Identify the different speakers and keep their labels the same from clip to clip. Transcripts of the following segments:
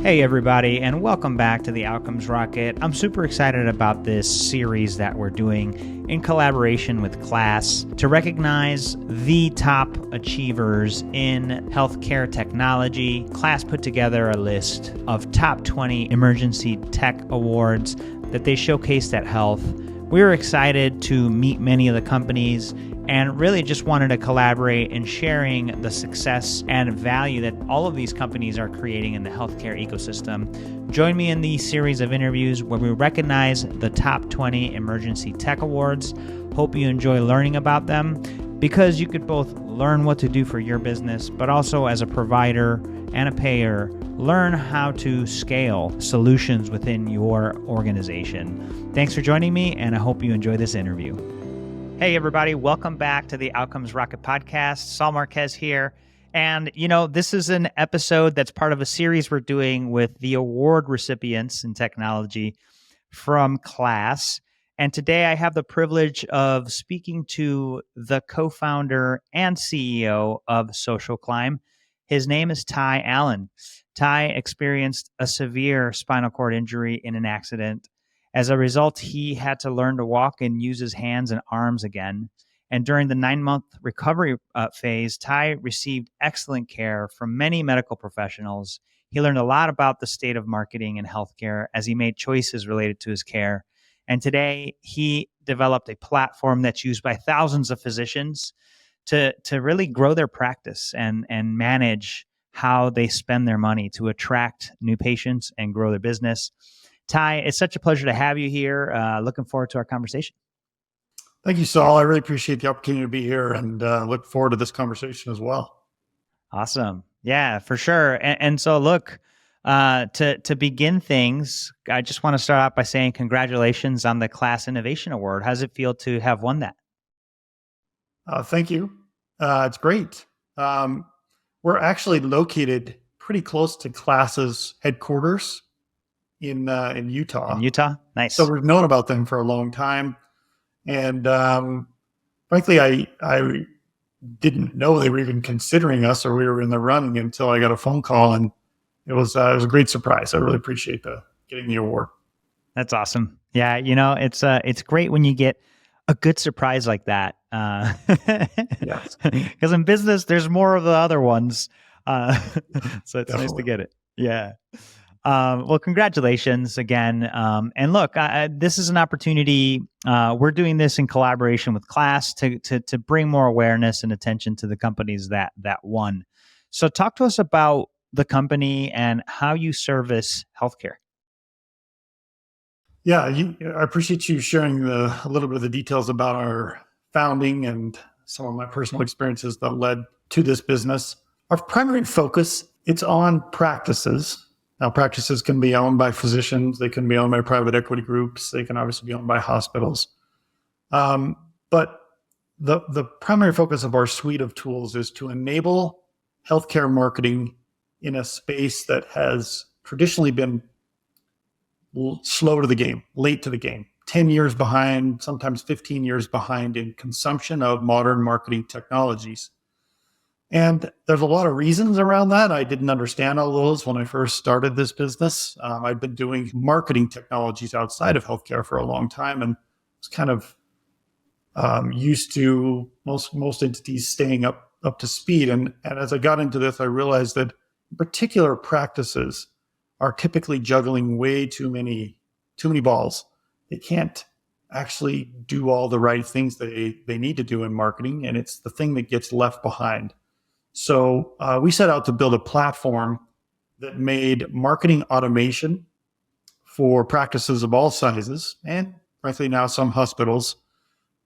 Speaker 1: Hey everybody, and welcome back to the Outcomes Rocket. I'm super excited about this series that we're doing in collaboration with Class to recognize the top achievers in healthcare technology. Class put together a list of top 20 emergency tech awards that they showcased at Health. We were excited to meet many of the companies and really just wanted to collaborate in sharing the success and value that all of these companies are creating in the healthcare ecosystem. Join me in these series of interviews where we recognize the top 20 emergency tech awards. Hope you enjoy learning about them because you could both learn what to do for your business, but also as a provider and a payer, learn how to scale solutions within your organization. Thanks for joining me, and I hope you enjoy this interview. Hey, everybody. Welcome back to the Outcomes Rocket podcast. Saul Marquez here. And, this is an episode that's part of a series we're doing with the award recipients in technology from Class. And today I have the privilege of speaking to the co-founder and CEO of SocialClimb. His name is Ty Allen. Ty experienced a severe spinal cord injury in an accident. As a result, he had to learn to walk and use his hands and arms again. And during the 9-month recovery phase, Ty received excellent care from many medical professionals. He learned a lot about the state of marketing and healthcare as he made choices related to his care. And today, he developed a platform that's used by thousands of physicians to really grow their practice and manage how they spend their money to attract new patients and grow their business. Ty, it's such a pleasure to have you here. Looking forward to our conversation.
Speaker 2: Thank you, Saul. I really appreciate the opportunity to be here and look forward to this conversation as well.
Speaker 1: Awesome. Yeah, for sure. And so look, to begin things, I just want to start out by saying congratulations on the Class Innovation Award. How does it feel to have won that?
Speaker 2: Thank you. It's great. We're actually located pretty close to Class's headquarters in Utah.
Speaker 1: In Utah? Nice.
Speaker 2: So we've known about them for a long time. And frankly, I didn't know they were even considering us or we were in the running until I got a phone call, and it was a great surprise. I really appreciate getting the award.
Speaker 1: That's awesome. Yeah, it's great when you get a good surprise like that.
Speaker 2: Yes.
Speaker 1: Because in business, there's more of the other ones. So it's
Speaker 2: Definitely.
Speaker 1: nice to get it. Yeah. Well, congratulations again. And look, this is an opportunity. We're doing this in collaboration with Class to bring more awareness and attention to the companies that won. So talk to us about the company and how you service healthcare.
Speaker 2: Yeah, I appreciate you sharing a little bit of the details about our founding and some of my personal experiences that led to this business. Our primary focus, it's on practices. Now, practices can be owned by physicians. They can be owned by private equity groups. They can obviously be owned by hospitals. But the primary focus of our suite of tools is to enable healthcare marketing in a space that has traditionally been slow to the game, late to the game, 10 years behind, sometimes 15 years behind in consumption of modern marketing technologies. And there's a lot of reasons around that. I didn't understand all those when I first started this business. I'd been doing marketing technologies outside of healthcare for a long time and was kind of used to most entities staying up to speed. And as I got into this, I realized that particular practices are typically juggling way too many balls. They can't actually do all the right things they need to do in marketing, and it's the thing that gets left behind. So we set out to build a platform that made marketing automation for practices of all sizes, and frankly now some hospitals,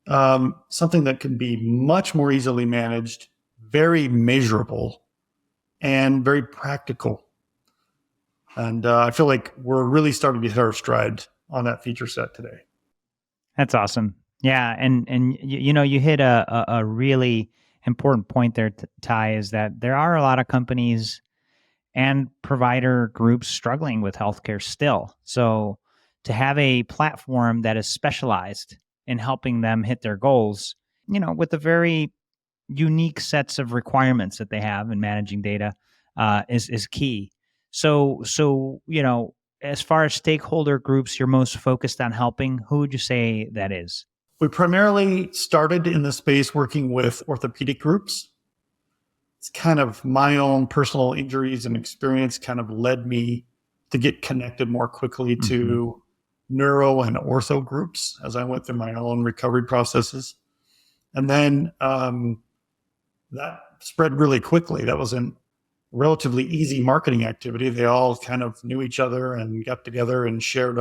Speaker 2: something that can be much more easily managed, very measurable, and very practical. And I feel like we're really starting to hit our stride on that feature set today.
Speaker 1: That's awesome. Yeah, and you hit a really important point there, Ty, is that there are a lot of companies and provider groups struggling with healthcare still. So to have a platform that is specialized in helping them hit their goals, with the very unique sets of requirements that they have in managing data is key. So, as far as stakeholder groups you're most focused on helping, who would you say that is?
Speaker 2: We primarily started in the space working with orthopedic groups. It's kind of my own personal injuries and experience kind of led me to get connected more quickly to neuro and ortho groups as I went through my own recovery processes. And then that spread really quickly. That was a relatively easy marketing activity. They all kind of knew each other and got together and shared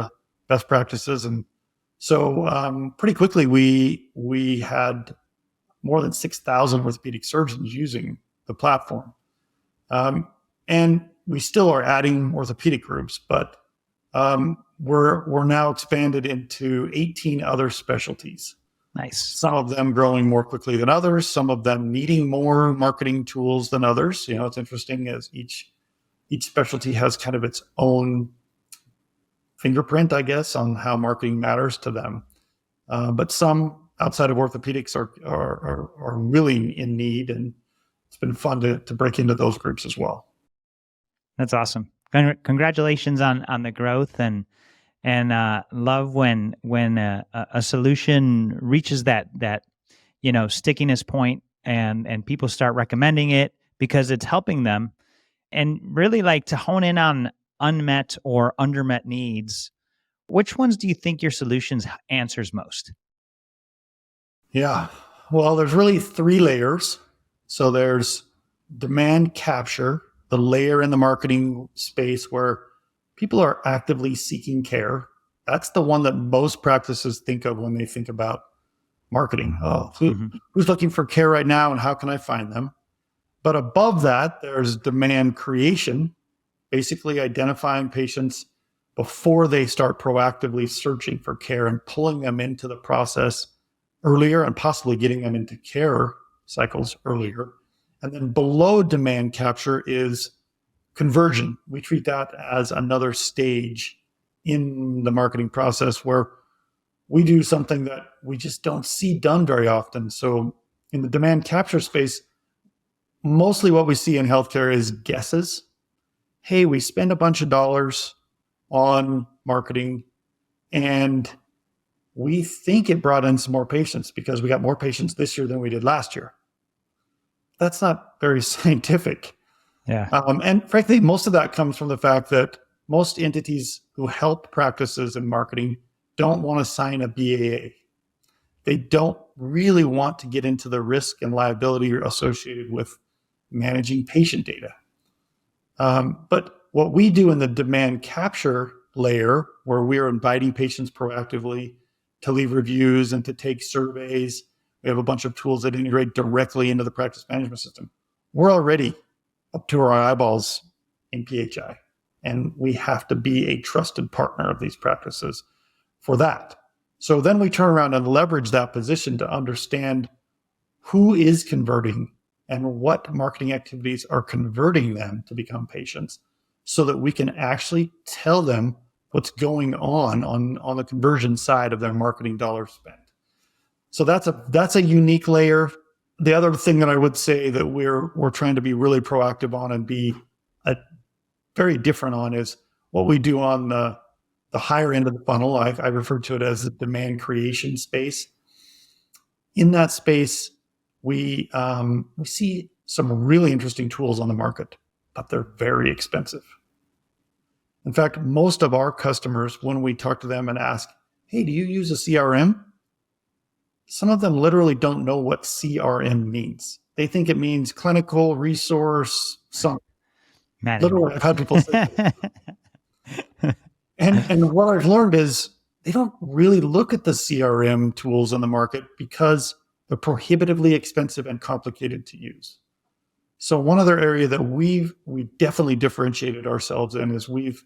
Speaker 2: best practices. And so pretty quickly, we had more than 6,000 orthopedic surgeons using the platform. And we still are adding orthopedic groups, but we're now expanded into 18 other specialties.
Speaker 1: Nice.
Speaker 2: Some of them growing more quickly than others, some of them needing more marketing tools than others. It's interesting as each specialty has kind of its own fingerprint, I guess, on how marketing matters to them. But some outside of orthopedics are really in need, and it's been fun to break into those groups as well.
Speaker 1: That's awesome. Congratulations on the growth, and love when a solution reaches that stickiness point, and people start recommending it because it's helping them, and really like to hone in on unmet or undermet needs. Which ones do you think your solutions answers most?
Speaker 2: Yeah, well, there's really 3 layers. So there's demand capture, the layer in the marketing space where people are actively seeking care. That's the one that most practices think of when they think about marketing. Who's looking for care right now, and how can I find them? But above that, there's demand creation, basically identifying patients before they start proactively searching for care and pulling them into the process earlier and possibly getting them into care cycles earlier. And then below demand capture is conversion. We treat that as another stage in the marketing process where we do something that we just don't see done very often. So in the demand capture space, mostly what we see in healthcare is guesses. Hey, we spend a bunch of dollars on marketing and we think it brought in some more patients because we got more patients this year than we did last year. That's not very scientific.
Speaker 1: Yeah.
Speaker 2: And frankly, most of that comes from the fact that most entities who help practices in marketing don't want to sign a BAA. They don't really want to get into the risk and liability associated with managing patient data. But what we do in the demand capture layer, where we're inviting patients proactively to leave reviews and to take surveys, we have a bunch of tools that integrate directly into the practice management system. We're already up to our eyeballs in PHI, and we have to be a trusted partner of these practices for that. So then we turn around and leverage that position to understand who is converting and what marketing activities are converting them to become patients, so that we can actually tell them what's going on the conversion side of their marketing dollar spent. So that's a unique layer. The other thing that I would say that we're trying to be really proactive on and be very different on is what we do on the higher end of the funnel. I refer to it as the demand creation space. In that space, we see some really interesting tools on the market, but they're very expensive. In fact, most of our customers, when we talk to them and ask, hey, do you use a CRM? Some of them literally don't know what CRM means. They think it means clinical resource something. Literally, I've had people say that. And what I've learned is they don't really look at the CRM tools on the market because they're prohibitively expensive and complicated to use. So one other area that we've definitely differentiated ourselves in is we've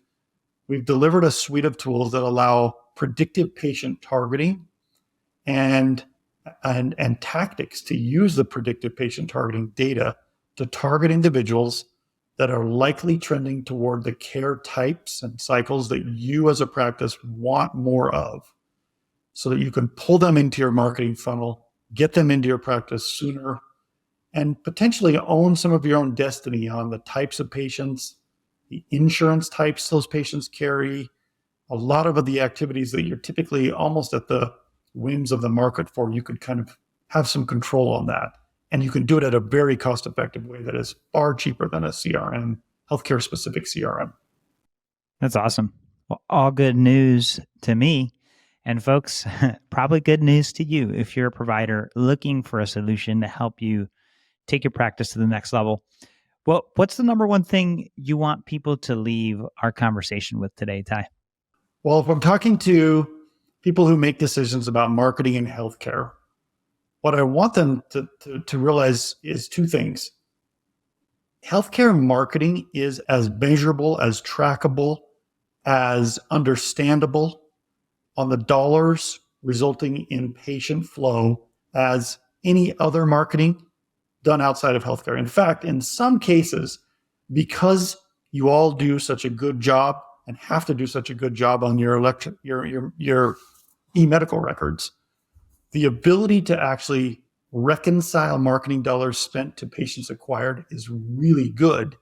Speaker 2: delivered a suite of tools that allow predictive patient targeting and tactics to use the predictive patient targeting data to target individuals that are likely trending toward the care types and cycles that you as a practice want more of, so that you can pull them into your marketing funnel, get them into your practice sooner, and potentially own some of your own destiny on the types of patients the insurance types those patients carry, a lot of the activities that you're typically almost at the whims of the market for, you could kind of have some control on that. And you can do it at a very cost-effective way that is far cheaper than a CRM, healthcare-specific CRM.
Speaker 1: That's awesome. Well, all good news to me. And folks, probably good news to you if you're a provider looking for a solution to help you take your practice to the next level. Well, what's the number one thing you want people to leave our conversation with today, Ty?
Speaker 2: Well, if I'm talking to people who make decisions about marketing in healthcare, what I want them to realize is two things. Healthcare marketing is as measurable, as trackable, as understandable on the dollars resulting in patient flow as any other marketing done outside of healthcare. In fact, in some cases, because you all do such a good job and have to do such a good job on your e-medical records, the ability to actually reconcile marketing dollars spent to patients acquired is really good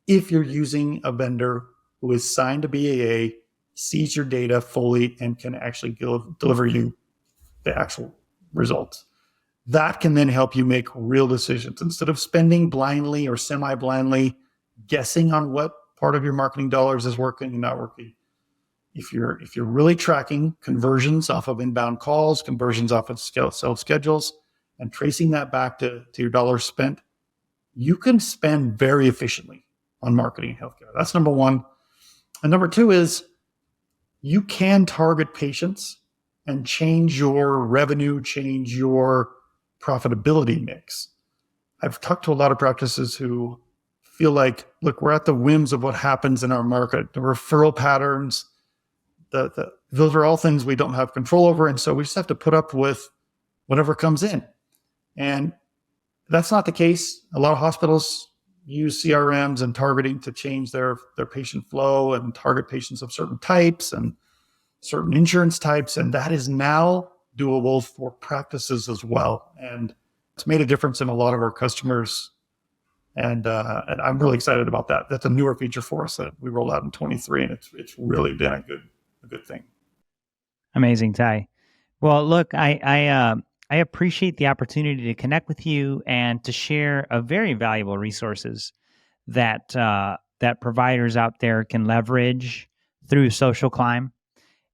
Speaker 2: if you're using a vendor who is signed to BAA, sees your data fully, and can actually deliver you the actual results. That can then help you make real decisions instead of spending blindly or semi-blindly, guessing on what part of your marketing dollars is working and not working. If you're really tracking conversions off of inbound calls, conversions off of sales schedules, and tracing that back to your dollars spent, you can spend very efficiently on marketing in healthcare. That's number one. And number two is you can target patients and change your revenue, change your profitability mix. I've talked to a lot of practices who feel like, look, we're at the whims of what happens in our market, the referral patterns, those are all things we don't have control over. And so we just have to put up with whatever comes in. And that's not the case. A lot of hospitals use CRMs and targeting to change their patient flow and target patients of certain types and certain insurance types. And that is now doable for practices as well. And it's made a difference in a lot of our customers. And I'm really excited about that. That's a newer feature for us that we rolled out in 23, and it's really been a good thing.
Speaker 1: Amazing, Ty. Well, look, I appreciate the opportunity to connect with you and to share a very valuable resources that that providers out there can leverage through SocialClimb.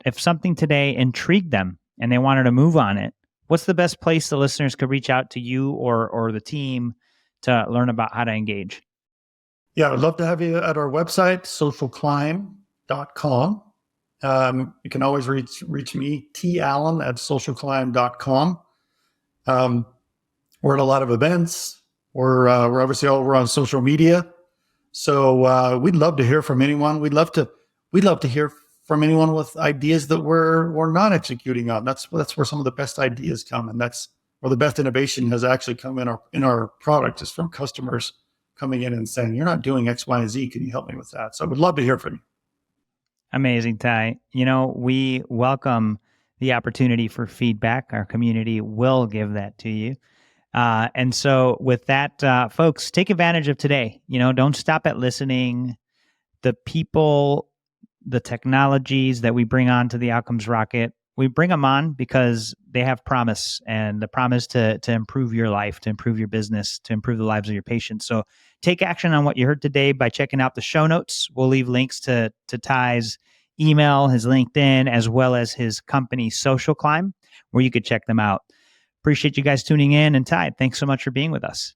Speaker 1: If something today intrigued them and they wanted to move on it, what's the best place the listeners could reach out to you or the team to learn about how to engage?
Speaker 2: Yeah, I'd love to have you at our website, socialclimb.com. You can always reach me, tallen@socialclimb.com. We're at a lot of events. We're obviously over on social media. So we'd love to hear from anyone. We'd love to hear from anyone with ideas that we're not executing on. That's where some of the best ideas come, and that's where the best innovation has actually come in our product, is from customers coming in and saying, "You're not doing X, Y, and Z. Can you help me with that?" So I would love to hear from you.
Speaker 1: Amazing, Ty. We welcome the opportunity for feedback. Our community will give that to you. And so with that, folks, take advantage of today. Don't stop at listening. The people, the technologies that we bring onto the Outcomes Rocket, we bring them on because they have promise, and the promise to improve your life, to improve your business, to improve the lives of your patients. So take action on what you heard today by checking out the show notes. We'll leave links to Ty's email, his LinkedIn, as well as his company, SocialClimb, where you could check them out. Appreciate you guys tuning in. And Ty, thanks so much for being with us.